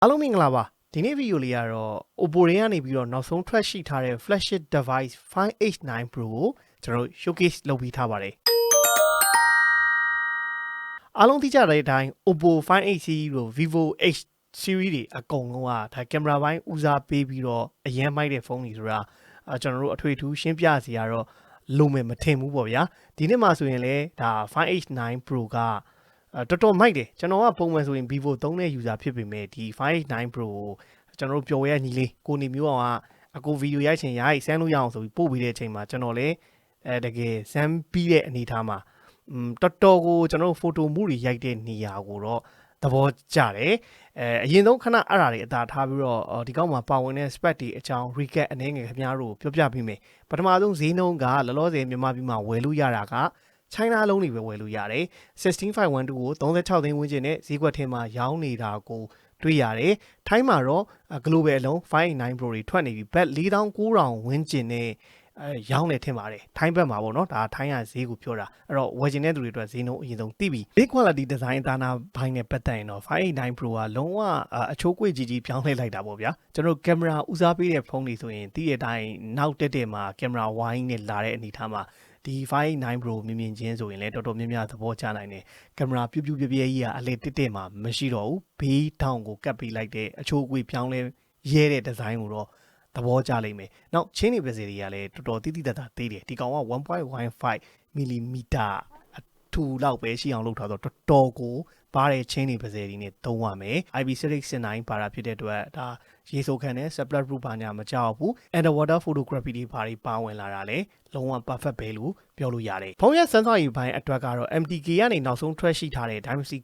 အားလုံးမင်္ဂလာပါဒီနေ့ဗီဒီယိုလေးကတော့ Oppo တွေကနေပြီးတော့နောက်ဆုံးထွက်ရှိထားတဲ့ flagship device Find H9 Pro ကိုကျွန်တော်တို့ showcase လုပ်ပြီးထားပါတယ်အားလုံးသိကြတဲ့အတိုင်း Oppo Find H series တို့ Vivo H series တွေအကုန်လုံးကဒါကင်မရာပိုင်းဦးစားပေးပြီးတော့အရင်မိုက်တဲ့ဖုန်းတွေဆိုတာကျွန်တော်တို့အထွေထူးရှင်းပြစီရတော့လုံးမယ်မထင်ဘူးပေါ့ဗျာဒီနေ့မှဆိုရင်လည်းဒါ Find H9 Pro ကတော်တော်မိုက်တယ်ကျွန်တော်ကပုံမှန်ဆိုရင် Vivo သုံးတဲ့ user ဖြစ်ပေမဲ့ဒီ Find H9 Pro ကိုကျွန်တော်တို့ပျော်ရဲညီလေးကိုနေမျိုးအောင်ကအကိုဗီဒီယိုရိုက်ချင်ရိုက်ဆန်းလို့ရအောင်ဆိုပြီးပို့ပေးတဲ့အချိန်မှာကျွန်တော်လည်းတကယ်ဆန်းပြီးတဲ့အနေထားမှာတော်တော်ကိုကျွန်တော်တို့ photo မှုတွေရိုက်တဲ့နေရာကိုတော့သဘောကျတယ်အရင်ဆုံးခဏအဲ့ဒါတွေအသာထားပြီးတော့ဒီကောက်မှာပါဝင်တဲ့ spec တွေအကြောင်း recap အနေငယ်ခင်ဗျားတို့ပြောပြပေးမယ်ပထမဆုံးဈေးနှုန်းကလောလောဆယ်မြန်မာပြည်မှာဝယ်လို့ရတာကChina လုံးတွေပဲဝယ်လို့ရတယ်16512ကို36သိန်းဝန်းကျင်နဲ့ဈေးကွက်ထဲမှာရောင်းနေတာကိုတွေ့ရတယ်ထိုင်းမှာတော့ global အလုံး589 Pro တွေထွက်နေပြီဘတ်4900ဝန်းကျင်နဲ့ရောင်းနေထင်ပါတယ်ထိုင်းဘက်မှာပေါ့နော်ဒါထိုင်းရဈေးကိုပြောတာအဲ့တော့ဝယ်ချင်တဲ့သူတွေအတွက်ဈေးနှုန်းအရင်ဆုံးသိပြီ big quality design အသားနာဘိုင်းနဲ့ပတ်သက်ရင်တော့589 Pro ကလုံးဝအချိုးကွေ့ကြီးပြောင်းလဲလိုက်တာပေါ့ဗျာကျွန်တော်ကင်မရာဦးစားပေးတဲ့ဖုန်းတွေဆိုရင်သိတဲ့အတိုင်းနောက်တက်မှာကင်မရာဝိုင်းနဲ့လာတဲ့အနေထားမှာဒီ589 Pro မြင်ချင်းဆိုရင်လည်းတော်တော်များများသဘောကျနိုင်တယ်ကင်မရာပြပြကြီးကအလေတက်မှာမရှိတော့ဘူးဘေးထောင်ကိုကတ်ပေးလိုက်တဲ့အချိုးအကွေ့ပြောင်းလဲရဲတဲ့ဒီဇိုင်းကိုတော့သဘောကျလိမ့်မယ်နောက်ချင်းနေပစေတွေကလည်းတော်တော်တိတိတတ်တာသေးတယ်ဒီကောင်က 1.15 mm အထူလောက်ပဲရှိအောင်လုပ်ထားတော့တော်တော်ကိုပါတဲ့ချင်းနေပစေတွေနဲ့သုံးရမယ် IP69 ပါတာဖြစ်တဲ့အတွက်ဒါရေဆိုခံတဲ့ separate proof ဘာညာမကြောက်ဘူး underwater photography တွေဘာတွေပါဝင်လာတာလဲလုံးဝ perfect ပဲလို့ပြောလို့ရတယ်ဖုန်းရဲ့ sensor ယူပိုင်းအတွက်ကတော့ MTK ကနေနောက်ဆုံးထွက်ရှိထားတဲ့ Dimensity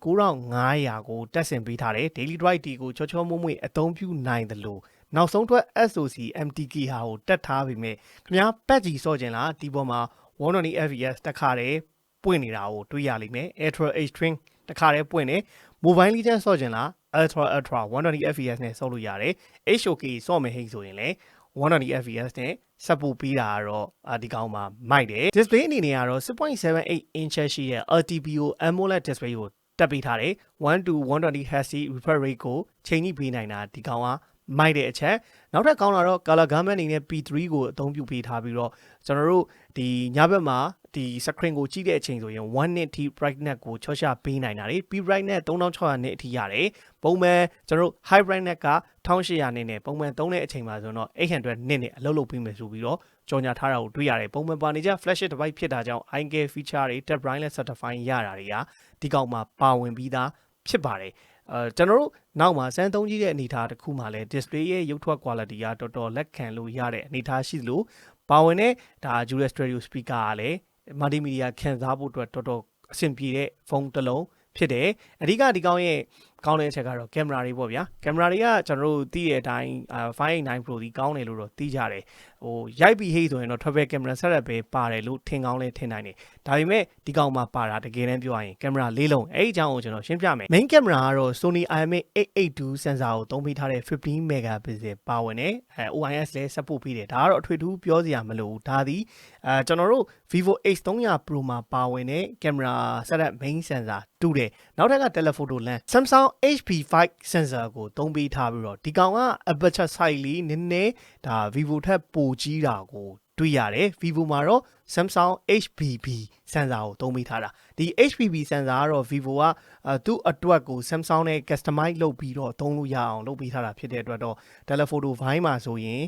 9500ကိုတက်ဆင်ပေးထားတယ် Daily Drive T ကိုချောချောမွေ့မွေ့အသုံးပြုနိုင်တယ်လို့နောက်ဆုံးထွက် SoC MTK ဟာကိုတက်ထားပြီမဲ့ခင်ဗျားပတ်ကြီးစော့ကျင်လားဒီပေါ်မှာ120 fps တက်ခါတယ်ပွင့်နေတာကိုတွေ့ရလိမ့်မယ် Ultra Extreme တခါတည်းပွင့်တယ် Mobile Legends စော့ကျင်လား Ultra 120 fps နဲ့စော့လို့ရတယ် HOK စော့မယ်ဟိတ်ဆိုရင်လည်း120 fps နဲ့ဆက်ပို့ပေးတာကတော့ဒီကောင်မှာမိုက်တယ် display အနေနဲ့ကတော့ 6.78 inch ရှိရဲ့ LTPO AMOLED display ကိုတက်ပေးထားတယ်1 to 120 Hz refresh rate ကိုချိန်ညှိပေးနိုင်တာဒီကောင်ကမိုက်တဲ့အချက်နောက်ထပ်ကောင်းလာတော့ color gamut အနေနဲ့ P3 ကိုအသုံးပြုပေးထားပြီးတော့ကျွန်တော်တို့ဒီညဘက်မှာဒီ screen ကိုကြည့်တဲ့အချိန်ဆိုရင်1 nit T brightness ကိုချော့ချပေးနိုင်တာလေ P brightness 3600 nit အထိရတယ်ပုံမှန်ကျွန်တော်တို့ high brightness က1800 nit နဲ့ပုံမှန်သုံးတဲ့အချိန်မှာဆိုတော့800 nit နဲ့အလုပ်လုပ်ပေးမယ်ဆိုပြီးတော့ကြော်ညာထားတာကိုတွေ့ရတယ်ပုံမှန်ပါနေကြ flagship device ဖြစ်တာကြောင့် eye feature တွေ touch brightness certify ရတာတွေကဒီကောင်မှာပါဝင်ပြီးသားဖြစ်ပါတယ်ကျွန်တော်တို့နောက်မှာစမ်းသုံးကြည့်တဲ့အနေအထားတစ်ခုမှလည်း display ရဲ့ရုပ်ထွက် quality ကတော်တော်လက်ခံလို့ရတဲ့အနေအထားရှိသလိုပါဝင်တဲ့ဒါ dual stereo speaker ကလည်း multimedia ခံစားဖို့အတွက်တော်တော်အဆင်ပြေတဲ့ဖုန်းတစ်လုံးဖြစ်တယ်အဓိကဒီကောင်ရဲ့ကောင်းတဲ့အချက်ကတော့ကင်မရာတွေပေါ့ဗျာကင်မရာတွေကကျွန်တော်တို့သိတဲ့အတိုင်း589 Pro ဒီကောင်းတယ်လို့တော့သိကြတယ်ဟိုရိုက်ပြီးဟိဆိုရင်တော့ travel camera setup ပဲပါတယ်လို့ထင်ကောင်းလဲထင်နိုင်တယ်ဒါပေမဲ့ဒီကောင်မှာပါတာတကယ်တမ်းပြောရရင်ကင်မရာ၄လုံးအဲ့ဒီအကြောင်းကိုကျွန်တော်ရှင်းပြမယ် main camera ကတော့ Sony IMX 882 sensor ကိုသုံးပေးထားတဲ့15 megapixel ပါဝင်တယ်OIS လည်း support ပေးတယ်ဒါကတော့အထွေထူးပြောစရာမလိုဘူးဒါသည်ကျွန်တော်တို့ Vivo H300 Pro မှာပါဝင်တဲ့ camera setup main sensor တူတယ်နောက်ထပ်က telephoto lens Samsung HP5 sensor ကိုသုံးပေးထားပြီးတော့ဒီကောင်က aperture size လေးနည်းနည်းဒါ Vivo ထက်ပိုကြီးတာကိုတွေ့ရတယ် Vivo မှာတော့ Samsung HBB sensor ကိုသုံးပေးထားတာဒီ HBB sensor ကတော့ Vivo ကသူ့အတွက်ကို Samsung နဲ့ customize လုပ်ပြီးတော့သုံးလို့ရအောင်လုပ်ပေးထားတာဖြစ်တဲ့အတွက်တော့ telephoto ဘိုင်းမှာဆိုရင်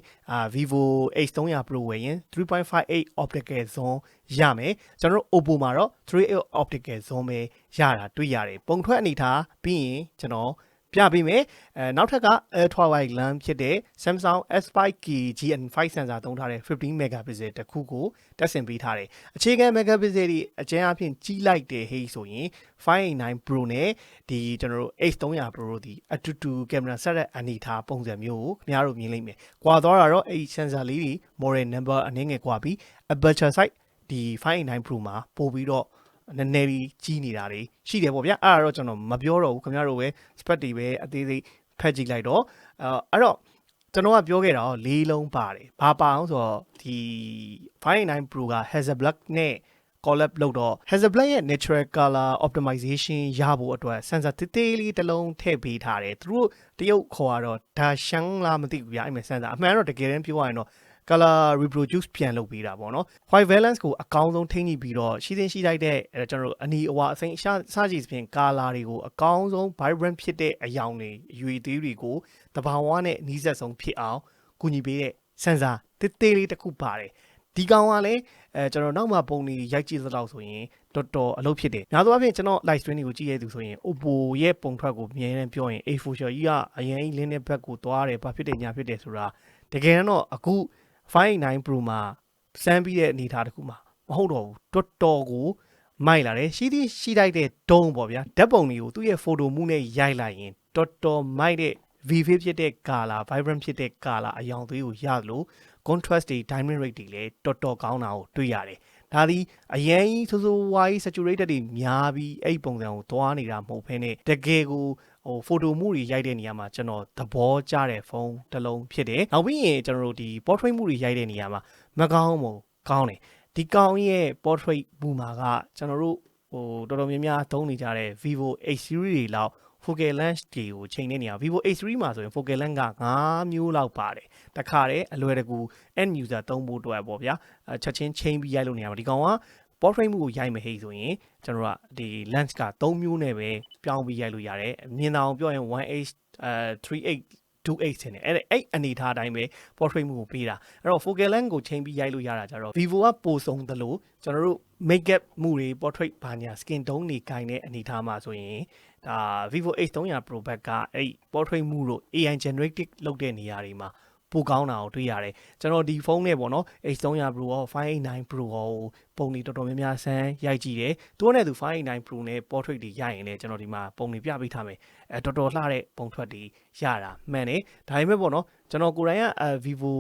Vivo H300 Pro ဝယ်ရင် 3.58 optical zoom ရမယ်ကျွန်တော်တို့ Oppo မှာတော့ 3.8 optical zoom ပဲရတာတွေ့ရတယ်ပုံထွက်အနေထားပြီးရင်ကျွန်တော်ပြပေးမယ်နောက်ထပ်က ultra wide lens ဖြစ်တဲ့ Samsung S5K GN5 sensor သုံးထားတဲ့15 megapixel တခုကိုတက်ဆင်ပေးထားတယ်အခြေခံ megapixel တွေအကျဉ်းအဖြစ်ကြီးလိုက်တယ်ဟေးဆိုရင်589 Pro နဲ့ဒီကျွန်တော်တို့ H300 Pro ဒီအတူတူ camera set တဲ့အနေထားပုံစံမျိုးကိုခင်ဗျားတို့မြင်လိမ့်မယ်ကွာသွားတာတော့အဲ့ sensor လေးတွေ model number အနေငယ်ကွာပြီး aperture size ဒီ589 Pro မှာပို့ပြီးတော့နည်းနည်းကြီးနေတာတွေရှိတယ်ပေါ့ဗျာအဲ့ဒါတော့ကျွန်တော်မပြောတော့ဘူးခင်ဗျားတို့ပဲ spec တွေပဲအသေးစိတ်ဖက်ကြည့်လိုက်တော့အဲ့တော့ကျွန်တော်ကပြောခဲ့တာ၄လုံးပါတယ်ဘာပါအောင်ဆိုတော့ဒီ589 Pro က Hasselblad နဲ့ collab လုပ်တော့ Hasselblad ရဲ့ natural color optimization ရဖို့အတွက် sensor တေးသေးလေးတစ်လုံးထည့်ပေးထားတယ်သူတို့တရုတ်ခေါ်ရတော့ဒါရှန်းလားမသိဘူးဗျာအဲ့မဲ့ sensor အမှန်တော့တကယ်တမ်းပြောရရင်တော့ color reproduce ပြန်လုပ်ပေးတာပေါ့နော် white balance ကိုအကောင်းဆုံးထိန်းညှိပြီးတော့ရှိသင့်ရှိလိုက်တဲ့ကျွန်တော်တို့အနီအဝါအစိမ်းစကြည်စပြင် color တွေကိုအကောင်းဆုံး vibrant ဖြစ်တဲ့အယောင်တွေရွေသေးတွေကိုတဘာဝနဲ့နီးစပ်ဆုံးဖြစ်အောင်ကူညီပေးတဲ့ sensor တေးသေးလေးတစ်ခုပါတယ်ဒီကောင်ကလည်းကျွန်တော်နောက်မှပုံတွေရိုက်ကြည့်သလောက်ဆိုရင်တော်တော်အလုပ်ဖြစ်တယ်များသောအားဖြင့်ကျွန်တော် live stream တွေကိုကြည့်ရတဲ့သူဆိုရင် Oppo ရဲ့ပုံထွက်ကိုမြင်ရင်ပြောရင် A4 ကြီးကအရင်လင်းတဲ့ဘက်ကိုသွားတယ်ဘာဖြစ်တယ်ညာဖြစ်တယ်ဆိုတာတကယ်တော့အခု589 Pro မှာစမ်းပြီးတဲ့အနေအထားတစ်ခုမှာမဟုတ်တော့ဘူးတော်တော်ကိုမိုက်လာတယ်ရှိလိုက်တဲ့ဒုံးပေါ့ဗျာဓာတ်ပုံတွေကိုသူ့ရဲ့ photo မှုနဲ့ရိုက်လိုက်ရင်တော်တော်မိုက်တဲ့ vivid ဖြစ်တဲ့ color vibrant ဖြစ်တဲ့ color အယောင်သွေးကိုရလို့ contrast တွေ diamond rate တွေလည်းတော်တော်ကောင်းတာကိုတွေ့ရတယ်ဒါသည်အရင်ဆိုဝိုင်း saturated တွေများပြီးအဲ့ပုံစံကိုသွားနေတာမဟုတ်ဘဲနဲ့တကယ်ကိုphoto မှုတွေရိုက်တဲ့နေရာမှာကျွန်တော်သဘောကျတဲ့ဖုန်းတစ်လုံးဖြစ်တယ်နောက်ပြီးရင်ကျွန်တော်တို့ဒီ portrait မှုတွေရိုက်တဲ့နေရာမှာမကောင်းဘူးကောင်းတယ်ဒီကောင်ရဲ့ portrait မှုမှာကကျွန်တော်တို့တော်တော်များများသုံးနေကြတဲ့ Vivo H series တွေလောက် focal length တွေကိုချိန်တဲ့နေရာ Vivo H3 မှာဆိုရင် focal length က5မျိုးလောက်ပါတယ်တခါတည်းအလွယ်တကူ end user သုံးဖို့အတွက်ပေါ့ဗျာချက်ချင်းချိန်ပြီးရိုက်လို့နေရာမှာဒီကောင်က portrait မှုကိုရိုက်မဟိဆိုရင်ကျွန်တော်တို့ကဒီ lens က3မျိုးနဲ့ပဲပြောင်းပြီးရိုက်လို့ရတယ်မြင်တာအောင်ပြောရင် 1H 3H 2H နဲ့အဲ့အနေထားအတိုင်းပဲ portrait မှုကိုပေးတာအဲ့တော့ focal length ကိုချိန်ပြီးရိုက်လို့ရတာကြတော့ Vivo ကပိုဆုံးသလိုကျွန်တော်တို့ makeup မှုတွေ portrait ဘာညာ skin tone တွေကင်တဲ့အနေထားမှာဆိုရင်ဒါ Vivo H300 Pro ဘက်ကအဲ့ portrait မှုတို့ AI generated လုပ်တဲ့နေရာတွေမှာပိုကောင်းတာကိုတွေ့ရတယ်ကျွန်တော်ဒီဖုန်းနဲ့ပေါ့နော် H300 Pro ရော589 Pro ရောပုံတွေတော်တော်များများဆန်းရိုက်ကြည့်တယ်သူကလည်းသူ589 Pro နဲ့ portrait တွေရိုက်ရင်လည်းကျွန်တော်ဒီမှာပုံတွေပြပေးထားမယ်တော်တော်လှတဲ့ပုံထွက်တွေရတာမှန်တယ်ဒါပေမဲ့ပေါ့နော်ကျွန်တော်ကိုယ်တိုင်ကVivo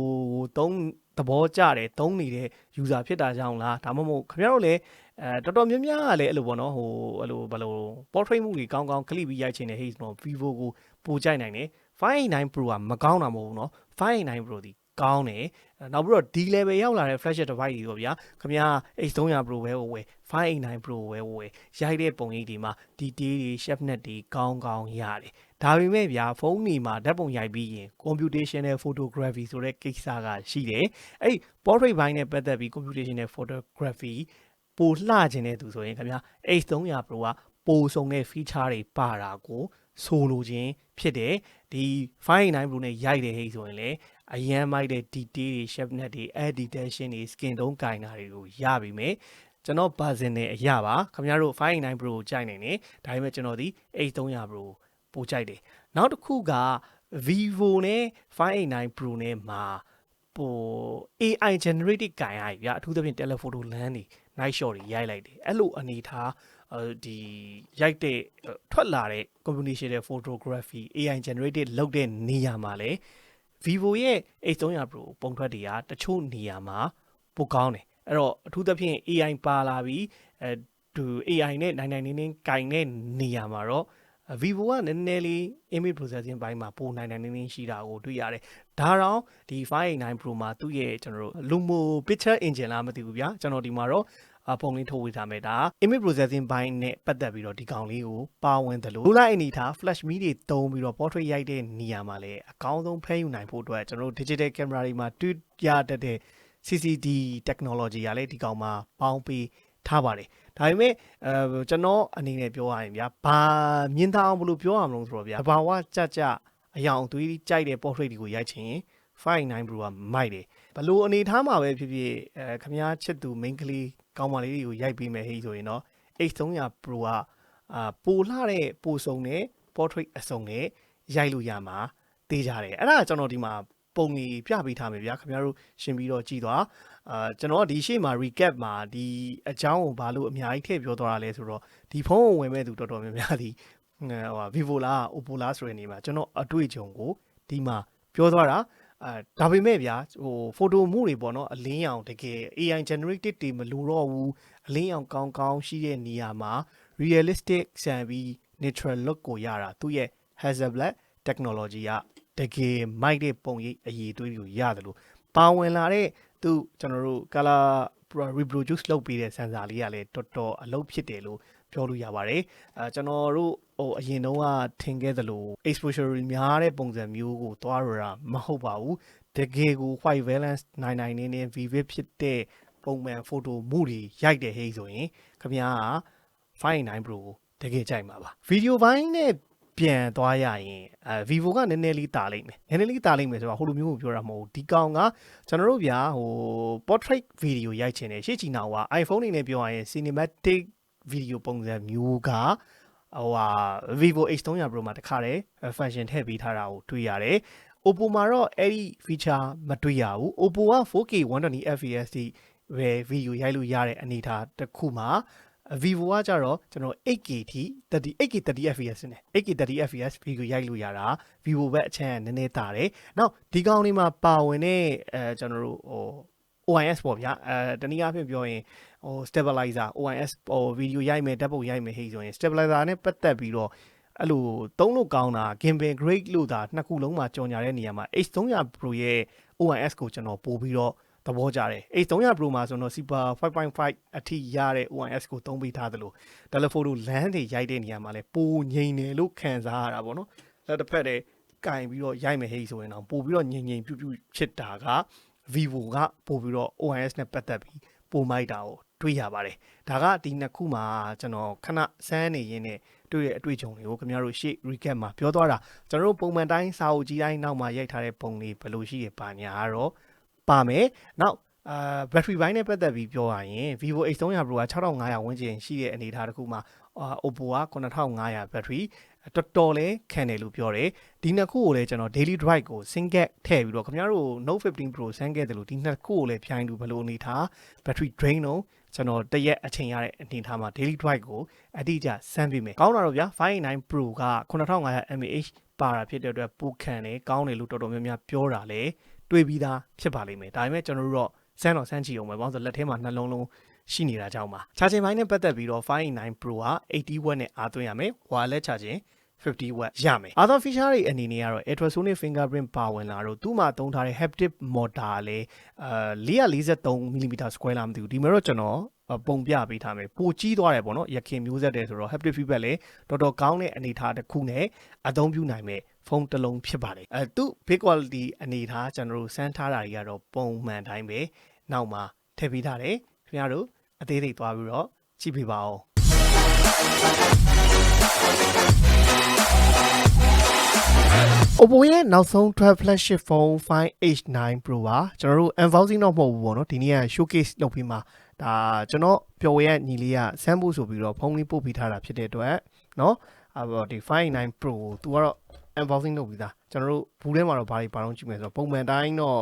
ကိုသဘောကျတယ်သုံးနေတဲ့ user ဖြစ်တာကြောင့်လားဒါမှမဟုတ်ခင်ဗျားတို့လည်းတော်တော်များများကလည်းအဲ့လိုပေါ့နော်အဲ့လိုဘယ်လို portrait မှုတွေကောင်းကောင်း clip ပြီးရိုက်ချင်တဲ့ hate တော့ Vivo ကိုပိုကြိုက်နိုင်တယ်589 Pro ကမကောင်းတာမဟုတ်ဘူးเนาะ589 Pro ဒီကောင်းတယ်နောက်ပြီးတော့ဒီ level ရောက်လာတဲ့ flagship device တွေပေါ့ဗျာခင်ဗျာ H300 Pro ပဲဝယ်589 Pro ပဲဝယ်ရိုက်တဲ့ပုံရိပ်တွေမှာ detail တွေ sharpness တွေကောင်းကောင်းရတယ်ဒါပေမဲ့ဗျာဖုန်းတွေမှာဓာတ်ပုံရိုက်ပြီးရင် computational photography ဆိုတဲ့ကိစ္စကရှိတယ်အဲ့ portrait ဘိုင်းနဲ့ပတ်သက်ပြီး computational photography ပိုလှခြင်းတဲ့သူဆိုရင်ခင်ဗျာ H300 Pro ကပိုဆုံးတဲ့ feature တွေပါတာကိုဆိုလိုခြင်းဖြစ်တယ်ဒီ589 Pro နဲ့ရိုက်တဲ့ဟိဆိုရင်လည်းအရန်မိုက်တဲ့ detail တွေ sharpness တွေ edge detection တွေ skin tone ကင်တာတွေကိုရပြီမယ်ကျွန်တော် version နဲ့အရပါခင်ဗျားတို့589 Pro ကိုကြိုက်နိုင်တယ်ဒါပေမဲ့ကျွန်တော်ဒီ H300 Pro ပိုကြိုက်တယ်နောက်တစ်ခုက Vivo နဲ့589 Pro နဲ့မှာAI generated ကင်ရပြီဗျာအထူးသဖြင့် telephoto lens တွေ night shot တွေရိုက်လိုက်တယ်အဲ့လိုအနေထားဒီရိုက်တဲ့ထွက်လာတဲ့ computational photography AI generated လုပ်တဲ့နေရာမှာလဲ Vivo ရဲ့ H300 Pro ပုံထွက်တွေကတချို့နေရာမှာပိုကောင်းတယ်အဲ့တော့အထူးသဖြင့် AI ပါလာပြီးသူ AI နဲ့နိုင်ကင်တဲ့နေရာမှာတော့Vivo ကနည်းနည်းလေး image processing ဘိုင်းမှာပိုနိုင်ရှိတာကိုတွေ့ရတယ်ဒါတော့ဒီ589 Pro မှာသူ့ရဲ့ကျွန်တော်တို့ Lumo picture engine လားမသိဘူးဗျာကျွန်တော်ဒီမှာတော့ပုံလေးထုတ်ဝေထားမယ်ဒါ image processing ဘိုင်းနဲ့ပတ်သက်ပြီးတော့ဒီကောင်လေးကိုပါဝင်တယ်လို့လိုက်အနေထား flash me တွေသုံးပြီးတော့ portrait ရိုက်တဲ့နေရာမှာလည်းအကောင်းဆုံးဖမ်းယူနိုင်ဖို့အတွက်ကျွန်တော်တို့ digital camera တွေမှာတွေ့ရတဲ့ CCD technology ကလည်းဒီကောင်မှာပေါင်းပြီးထားပါတယ်ဒါပေမဲ့ကျွန်တော်အနေနဲ့ပြောရရင်ဗျာဘာမြင်သာအောင်ဘယ်လိုပြောရမလို့ဆိုတော့ဗျာဘာဝကြအယောင်သွေးကြိုက်တဲ့ portrait တွေကိုရိုက်ချင်589 Pro ကမိုက်တယ်ဘလို့အနေထားမှာပဲဖြစ်ဖြစ်ခမားချစ်သူ main ကလေးကောင်းမလေးတွေကိုရိုက်ပေးမယ်ဟိဆိုရင်တော့ H300 Pro ကပိုလှတဲ့ပိုစုံတဲ့ portrait အစုံနဲ့ရိုက်လို့ရမှာသေးကြတယ်အဲ့ဒါကျွန်တော်ဒီမှာပုံကြီးပြပေးထားမယ်ဗျာခင်ဗျားတို့ရှင်းပြီးတော့ကြည့်သွားကျွန်တော်ဒီရှေ့မှာ recap မှာဒီအကြောင်းကိုဘာလို့အများကြီးထည့်ပြောသွားတာလဲဆိုတော့ဒီဖုန်းကိုဝင်မဲ့သူတော်တော်များများဒီVivo လား Oppo လားဆိုတဲ့နေမှာကျွန်တော်အတွေ့အကြုံကိုဒီမှာပြောသွားတာဒါပေမဲ့ဗျာphoto မှုတွေပေါ့နော်အလင်းရောင်တကယ် AI generated တွေမလိုတော့ဘူးအလင်းရောင်ကောင်းရှိတဲ့နေရာမှာ realistic ဆန်ပြီး natural look ကိုရတာသူ့ရဲ့ Hasselblad technology ကတကယ်မိုက်တဲ့ပုံရိပ်အရေးသွေးတွေကိုရတယ်လို့ပါဝင်လာတဲ့သူကျွန်တော်တို့ color reproduce လုပ်ပေးတဲ့ sensor လေးကလည်းတော်တော်အလုပ်ဖြစ်တယ်လို့ပြောလို့ရပါတယ်ကျွန်တော်တို့အရင်တုန်းကထင်ခဲ့သလို exposure များတဲ့ပုံစံမျိုးကိုသွားရတာမဟုတ်ပါဘူးတကယ်ကို white balance 99နဲ့ vivid ဖြစ်တဲ့ပုံမှန် photo မှုတွေရိုက်တယ်ဟဲ့ဆိုရင်ခင်ဗျားက 5.9 Pro ကိုတကယ်ကြိုက်မှာပါ video ဘိုင်းနဲ့ပြန်သွားရရင်Vivo ကနည်းနည်းလေးတာလိမ့်မယ်ဆိုတော့ဟိုလိုမျိုးကိုပြောတာမဟုတ်ဘူးဒီကောင်ကကျွန်တော်တို့ဗျာportrait video ရိုက်ချင်တယ်ရှေ့ချီနာက iPhone နေနဲ့ပြောရရင် cinematic video ပုံစံမျိုးကVivo X300 Pro မှာတခါတည်း function ထည့်ပေးထားတာကိုတွေ့ရတယ် Oppo မှာတော့အဲ့ဒီ feature မတွေ့ရဘူး Oppo က 4K 120fps ထိပဲ video ရိုက်လို့ရတဲ့အနေအထားတစ်ခုမှာVivo ကကြတော့ကျွန်တော် 8K ထိ 8K 30fps နဲ့ 8K 30fps video ရိုက်လို့ရတာ Vivo ဘက်အချမ်းနည်းနည်းတာတယ်နောက်ဒီကောင်လေးမှာပါဝင်တဲ့ကျွန်တော်တို့ OIS ပေါ့ဗျာတနည်းအားဖြင့်ပြောရင်stabilizer OIS video ရိုက်မယ်ဓာတ်ပုံရိုက်မယ်ဟိဆိုရင် stabilizer နဲ့ပတ်သက်ပြီးတော့အဲ့လိုသုံးလို့ကောင်းတာ gimbal grade လို့သာနှစ်ခုလုံးမှာကြော်ညာတဲ့နေရာမှာ H300 Pro ရဲ့ OIS ကိုကျွန်တော်ပို့ပြီးတော့သဘောကျတယ် H300 Pro မှာဆိုတော့ Super 5.5 အထိရတဲ့ OIS ကိုသုံးပေးထားသလို telephoto lens တွေရိုက်တဲ့နေရာမှာလည်းပိုငြိမ်တယ်လို့ခံစားရတာပေါ့နော်လက်တစ်ဖက်တည်းကင်ပြီးတော့ရိုက်မယ်ဟိဆိုရင်တော့ပို့ပြီးတော့ငြိမ်ပြူဖြစ်တာကVivo ကပို့ပြီးတော့ OIS နဲ့ပတ်သက်ပြီးပို့မိုက်တာကိုတွေ့ရပါတယ်ဒါကဒီနှစ်ခုမှာကျွန်တော်ခဏစမ်းနေရင်းနဲ့တွေ့တဲ့အတွေ့အကြုံတွေကိုခင်ဗျားတို့ရှေ့ recap မှာပြောသွားတာကျွန်တော်တို့ပုံမှန်တိုင်းစာအုပ်ကြီးတိုင်းနောက်မှာရိုက်ထားတဲ့ပုံလေးဘယ်လိုရှိရပါညာတော့ပါမယ်နောက်battery ဘိုင်းနဲ့ပတ်သက်ပြီးပြောရရင် Vivo X300 Pro က6500ဝန်းကျင်ရှိတဲ့အနေအထားတစ်ခုမှာOppo က9500 batteryတော်တော်လေးခံတယ်လို့ပြောတယ်ဒီနှစ်ခုကိုလည်းကျွန်တော် daily drive ကို single ထည့်ပြီးတော့ခင်ဗျားတို့ Note 15 Pro ဆန်းခဲ့တယ်လို့ဒီနှစ်ခုကိုလည်းဖြိုင်းလို့ဘယ်လိုအနေထား battery drain တော့ကျွန်တော်တရက်အချိန်ရတဲ့အနေထားမှာ daily drive ကိုအတိအကျစမ်းပေးမယ်ကောင်းတာတော့ဗျာ 5.9 Pro က9500 mAh ပါတာဖြစ်တဲ့အတွက်ပိုခံတယ်ကောင်းတယ်လို့တော်တော်များများပြောတာလေတွေးပြီးသားဖြစ်ပါလိမ့်မယ်ဒါပေမဲ့ကျွန်တော်တို့တော့စမ်းကြည့်အောင်ပဲဘာလို့ဆိုလက်ထဲမှာနှလုံးလုံးရှိနေတာကြောင့်ပါချာချင်ပိုင်းနဲ့ပတ်သက်ပြီးတော့ 5.9 Pro က 80W နဲ့အားသွင်းရမယ် wireless charging 50W ရမယ် other feature တွေအနေနဲ့ကတော့ ultrasonic fingerprint ပါဝင်လာတော့သူ့မှာသုံးထားတဲ့ haptic motor လည်း443mm square လားမသိဘူးဒီမှာတော့ကျွန်တော်ပုံပြပေးထားမယ်ပိုကြီးသွားတယ်ပေါ့နော်ရခင်မျိုးဆက်တယ်ဆိုတော့ haptic feedback လည်းတော်တော်ကောင်းတဲ့အနေအထားတစ်ခုနဲ့အသုံးပြုနိုင်မယ်ဖုန်းတစ်လုံးဖြစ်ပါတယ်သူ big quality အနေအထားကျွန်တော်တို့စမ်းထားတာတွေကတော့ပုံမှန်တိုင်းပဲနောက်မှာထည့်ပေးထားတယ်ခင်ဗျားတို့အသေးစိတ်သွားပြီးတော့ကြည့်ပေးပါဦးOppo ရဲ့နောက်ဆုံး 12 flagship phone 5H9 Pro ပါကျွန်တော်တို့ unboxing တော့မဟုတ်ဘူးပေါ့နော်ဒီနေ့က showcase လုပ်ပြီးမှဒါကျွန်တော်ပျော်ဝေရညီလေးကစမ်းဖို့ဆိုပြီးတော့ဖုန်းလေးပို့ပေးထားတာဖြစ်တဲ့အတွက်เนาะဒီ 5H9 Pro ကိုသူကတော့ unboxing လုပ်ပြီးသားကျွန်တော်တို့ဘူးထဲမှာတော့ဘာတော့ကြည့်မယ်ဆိုတော့ပုံမှန်တိုင်းတော့